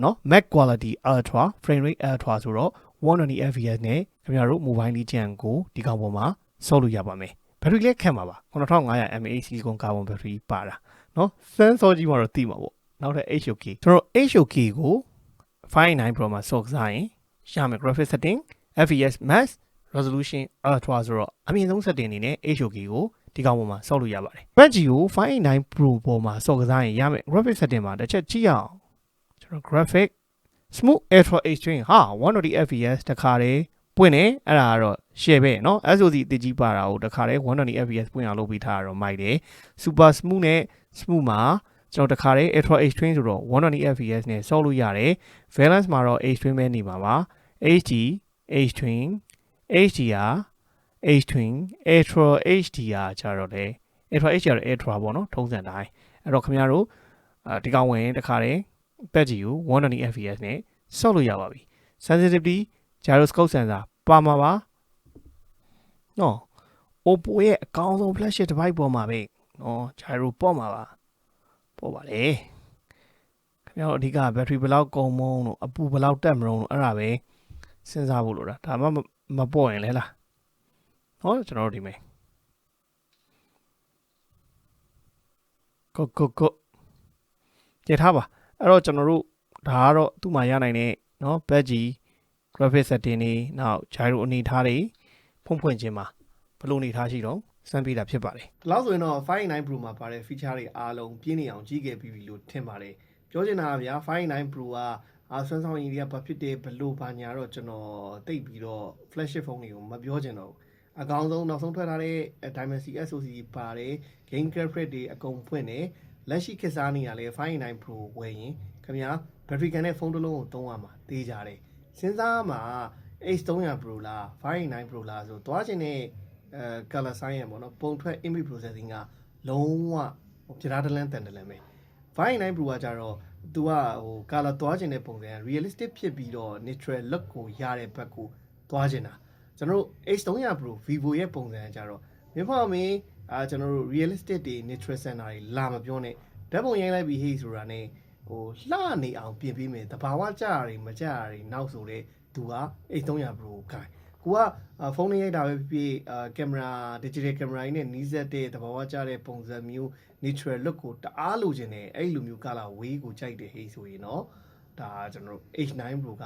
เนาะ Mac quality ultra frame rate ultra ဆိုတော့120 fps နဲ့ခင်ဗျားတို့ mobile legend ကိုဒီကောင်ပေါ်မှာဆော့လို့ရပါမယ်ဘက်ထရီလည်းခက်မှာပါ9500 mAh silicon carbon battery ပါတာเนาะစမ်းစောကြီးမှာတော့သိမှာပေါ့နောက်ထပ် HOK ကျွန်တော် HOK ကို5.9 Pro မှာဆော့ကစားရင်ရမယ် graphic setting fps max resolution ultra ဆိုတော့အမြင့်ဆုံး setting အနေနဲ့ HOK ကိုဒီကောင်ပေါ်မှာဆော့လို့ရပါတယ် Battery ကို5.9 Pro ပေါ်မှာဆော့ကစားရင်ရမယ် graphic setting မှာတစ်ချက်ကြည့်အောင်ကျွန်တော် graphic smooth ultra extreme ဟာ120 fps တခါတည်းပွင့်နေအဲ့ဒါကတော့ share ပဲเนาะ SOC အတကြီးပါတာကိုတခါတည်း120 fps ပွင့်အောင်လုပ်ပေးထားတာတော့မိုက်တယ် super smooth နဲ့ smooth မှာကျွန်တော်တခါတည်း ultra extreme ဆိုတော့120 fps နဲ့ဆော့လို့ရတယ် balance မှာတော့ extreme ပဲနေပါပါ HD extreme HDR extreme ultra HDR ကြတော့လေ ultra HDR ultra ပေါ့နော်ထုံးစံတိုင်းအဲ့တော့ခင်ဗျားတို့ဒီကောင်ဝင်တခါတည်း battery ကို120 fps နဲ့ဆော့လို့ရပါပြီ sensitivity gyroscope sensor ပါမှာပါနော် Oppo ရဲ့အကောင်းဆုံး flagship device ပေါ်မှာပဲနော် gyro ပေါ်မှာပါပေါ်ပါလေခင်ဗျားတို့အဓိက battery ဘယ်လောက်ကုန်မုန်းလို့အပူဘယ်လောက်တက်မလို့အဲ့ဒါပဲစဉ်းစားဖို့လို့တာဒါမှမပေါ်ရင်လဲလားဟောကျွန်တော်တို့ဒီမယ်ကိုကြည့်ထားပါအဲ့တော့ကျွန်တော်တို့ဒါကတော့သူ့မှာရနိုင်တဲ့เนาะ battery graphic setting တွေနောက် gyro အနေထားတွေဖွင့်ခြင်းမှာဘယ်လိုအနေထားရှိတော့စမ်းပေးတာဖြစ်ပါတယ်ဒီလောက်ဆိုရင်တော့ 5.9 Pro မှာပါတဲ့ feature တွေအားလုံးပြည့်နေအောင်ကြည့်ခဲ့ပြီးပြီလို့ထင်ပါတယ်ပြောချင်တာကဗျာ 5.9 Pro ကဆွမ်းဆောင်ရည်တွေကဘာဖြစ်တယ်ဘလို့ဘာညာတော့ကျွန်တော်တိတ်ပြီးတော့ flagship phone တွေကိုမပြောချင်တော့အကောင်းဆုံးနောက်ဆုံးထွက်လာတဲ့ Dimensity SoC ပါတယ် game graphic တွေအကုန်ဖွင့်နေလက်ရှိခေတ်စားနေရလဲ 5.9 Pro ဝယ်ရင်ခင်ဗျာ battery ကန်တဲ့ဖုန်းတစ်လုံးကိုသုံးရမှာတေးကြတယ်စဉ်းစားမှာ H300 Pro လား 5.9 Pro လားဆိုသွားချင်တဲ့color science ပေါ့နော်ပုံထွက် image processing ကလုံးဝပြတာတလန်းတန်တလန်းပဲ 5.9 Pro ကကြတော့သူကcolor သွားချင်တဲ့ပုံစံ realistic ဖြစ်ပြီးတော့ natural look ကိုရတဲ့ဘက်ကိုသွားချင်တာကျွန်တော်တို့ H300 Pro Vivo ရဲ့ပုံစံကြတော့မြင်ဖောက်မင်းကျွန်တော်တို့ realistic တွေ natural center တွေလာမပြောနဲ့ဓာတ်ပုံရိုင်းလိုက်ပြီးဟေ့ဆိုတာ ਨੇ လှနေအောင်ပြင်ပေးမယ်တဘာဝကြရမကြရနောက်ဆိုတဲ့သူက H300 Pro ကိုကဖုန်းနဲ့ရိုက်တာပဲဖြစ်ကင်မရာ digital camera နဲ့နီးစပ်တဲ့တဘာဝကြတဲ့ပုံစံမျိုး natural look ကိုတအားလိုချင်တယ်အဲ့လိုမျိုး color way ကိုကြိုက်တယ်ဟေ့ဆိုရင်တော့ဒါကျွန်တော်တို့ H9 Pro က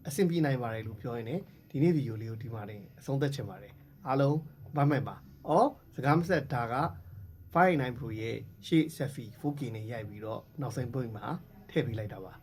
အဆင်ပြေနိုင်ပါတယ်လို့ပြောရင်းနဲ့ဒီနေ့ဗီဒီယိုလေးကိုဒီမှာနေအဆုံးသတ်ချင်ပါတယ်အားလုံးဘိုင်းမိုင်ပါစကားမဆက်ဒါက 589 Pro ရဲ့ရှေ့ selfie 4K နဲ့ရိုက်ပြီးတော့နောက်ဆုံးပုံမှာထည့်ပေးလိုက်တာပါ